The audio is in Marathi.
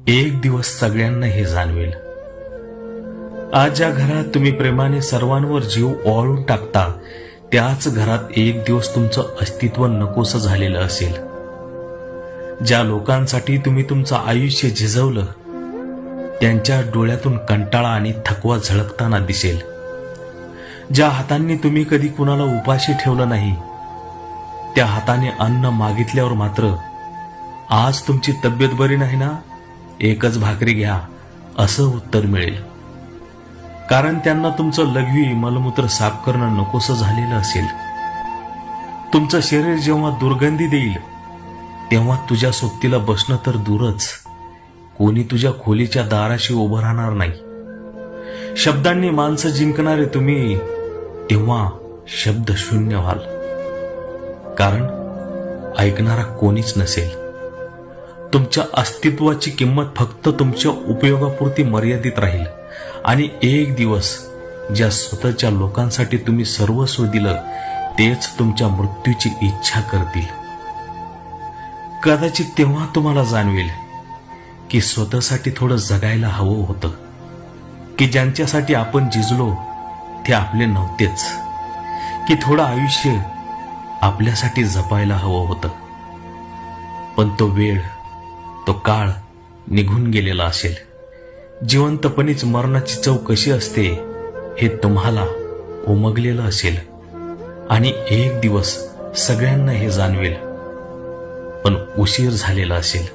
एक दिवस सगळ्यांना हे जाणवेल. आज ज्या घरात तुम्ही प्रेमाने सर्वांवर जीव ओवाळून टाकता, त्याच घरात एक दिवस तुमचं अस्तित्व नकोसं झालेलं असेल. ज्या लोकांसाठी तुम्ही तुमचं आयुष्य झिजवलं, त्यांच्या डोळ्यातून कंटाळा आणि थकवा झळकताना दिसेल. ज्या हातांनी तुम्ही कधी कुणाला उपाशी ठेवलं नाही, त्या हाताने अन्न मागितल्यावर मात्र आज तुमची तब्येत बरी नाही ना, एकच भाकरी घ्या असं उत्तर मिळेल. कारण त्यांना तुमचं लघवी मलमूत्र साफ करणं नकोसं झालेलं असेल. तुमचं शरीर जेव्हा दुर्गंधी देईल, तेव्हा तुझ्या सोबतीला बसणं तर दूरच, कोणी तुझ्या खोलीच्या दाराशी उभं राहणार नाही. शब्दांनी माणसं जिंकणारे तुम्ही तेव्हा शब्द शून्य व्हाल, कारण ऐकणारा कोणीच नसेल. तुमच्या अस्तित्वाची किंमत फक्त तुमच्या उपयोगापुरती मर्यादित राहील. आणि एक दिवस ज्या स्वतःच्या लोकांसाठी तुम्ही सर्वस्व दिलं, तेच तुमच्या मृत्यूची इच्छा करतील. कदाचित तेव्हा तुम्हाला जाणवेल की स्वतःसाठी थोडं जगायला हवं होतं, की ज्यांच्यासाठी आपण झिजलो ते आपले नव्हतेच, की थोडं आयुष्य आपल्यासाठी जपायला हवं होतं. पण तो वेळ, तो काळ निघून गेलेला असेल. जिवंतपणीच मरणाची चव कशी असते हे तुम्हाला उमगलेलं असेल. आणि एक दिवस सगळ्यांना हे जाणवेल, पण उशीर झालेला असेल.